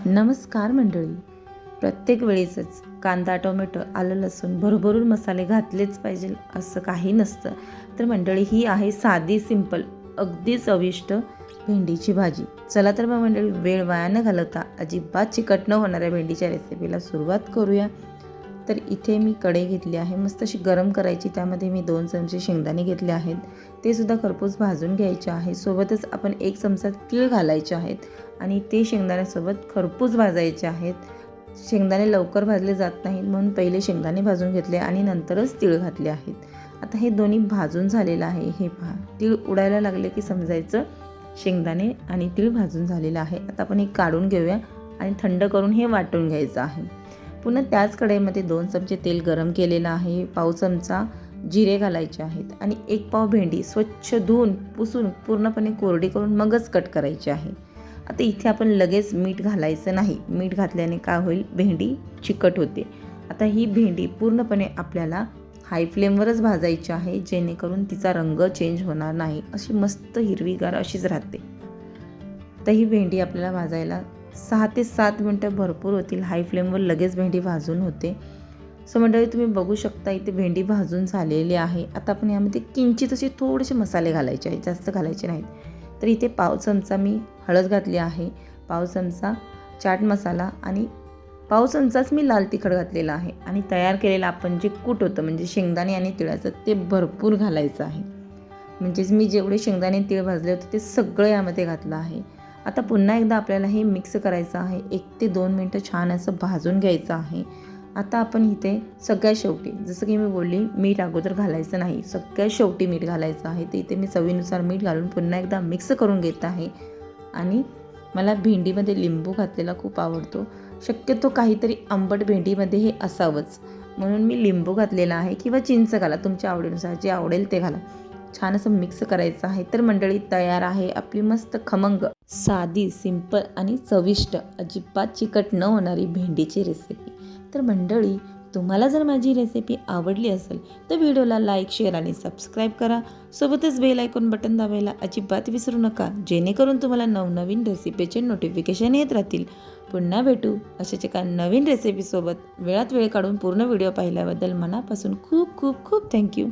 नमस्कार मंडळी. प्रत्येक वेळेसच कांदा, टोमॅटो, आलं, लसूण भरभरून मसाले घातलेच पाहिजे असं काही नसतं. तर मंडळी ही आहे साधी, सिंपल, अगदी चविष्ट भेंडीची भाजी. चला तर मग मंडळी, वेळ वाया न घालवता अजिबात चिकट न होणाऱ्या भेंडीच्या रेसिपीला सुरुवात करूया. तर इथे मी कढई घेतली आहे, मस्त अशी गरम करायची. त्यामध्ये मी 2 चमचे शेंगदाणे घेतले आहेत, ते सुद्धा खरपूस भाजून घ्यायचे आहे. सोबतच आपण 1 चमचा तीळ घालायचे आहेत आणि ते शेंगदाण्यासोबत खरपूस भाजायचे आहेत. शेंगदाणे लवकर भाजले जात नाहीत, म्हणून पहिले शेंगदाणे भाजून घेतले आणि नंतरच तीळ घातले आहेत. आता हे दोन्ही भाजून झालेलं आहे. हे पहा, तीळ उडायला लागले की समजायचं शेंगदाणे आणि तीळ भाजून झालेलं आहे. आता आपण हे काढून घेऊया आणि थंड करून हे वाटून घ्यायचं आहे. पुन्हा त्याच कढईमध्ये 2 चमचे तेल गरम केलेलं आहे. पाव चमचा जिरे घालायचे आहेत आणि 1 पाव भेंडी स्वच्छ धुवून पुसून पूर्णपणे कोरडी करून मगच कट करायची आहे. आता इथे आपण लगेच मीठ घालायचं नाही. मीठ घातल्याने काय होईल, भेंडी चिकट होते. आता ही भेंडी पूर्णपणे आपल्याला हाय फ्लेमवरच भाजायची आहे, जेणेकरून तिचा रंग चेंज होणार नाही. अशी मस्त हिरवीगार अशीच राहते. तर ही भेंडी आपल्याला भाजायला 6 ते 7 मिनटं भरपूर होतील. हाय फ्लेमवर लगेच भेंडी भाजून होते. सो मंडळी, तुम्ही बघू शकता इथे भेंडी भाजून झालेली आहे. आता आपण यामध्ये किंचित असे थोडेसे मसाले घालायचे आहेत, जास्त घालायचे नाहीत. तर इथे पाव चमचा मी हळद घातली आहे, पाव चमचा चाट मसाला आणि पाव चमचाच मी लाल तिखट घातलेला आहे. आणि तयार केलेलं आपण जे कूट होतं, म्हणजे शेंगदाणे आणि तिळाचं, ते भरपूर घालायचं आहे. म्हणजेच मी जेवढे शेंगदाणे आणि तीळ भाजले होते ते सगळं यामध्ये घातलं आहे. आता पुन्हा एकदा आपल्याला हे मिक्स करायचं आहे. 1 ते 2 मिनटं छान असं भाजून घ्यायचं आहे. आता आपण इथे सगळ्यात शेवटी, जसं की मी बोलली, मीठ अगोदर घालायचं नाही, सगळ्यात शेवटी मीठ घालायचं आहे. तर इथे मी चवीनुसार मीठ घालून पुन्हा एकदा मिक्स करून घेत आहे. आणि मला भेंडीमध्ये लिंबू घातलेला खूप आवडतो. शक्यतो काहीतरी आंबट भेंडीमध्ये हे असावंच, म्हणून मी लिंबू घातलेला आहे, किंवा चिंच घाला, तुमच्या आवडीनुसार जे आवडेल ते घाला. छान असं मिक्स करायचं आहे. तर मंडळी, तयार आहे आपली मस्त खमंग, साधी, सिंपल आणि चविष्ट, अजिबात चिकट न होणारी भेंडीची रेसिपी. तर मंडळी, तुम्हाला जर माझी रेसिपी आवडली असेल तर व्हिडिओला लाईक, शेअर आणि सबस्क्राईब करा. सोबतच बेल आयकॉन बटन दाबायला अजिबात विसरू नका, जेणेकरून तुम्हाला नवनवीन रेसिपीचे नोटिफिकेशन येत राहतील. पुन्हा भेटू अशाच एका नवीन रेसिपीसोबत. वेळात वेळ काढून पूर्ण व्हिडिओ पाहिल्याबद्दल मनापासून खूप खूप खूप थँक्यू.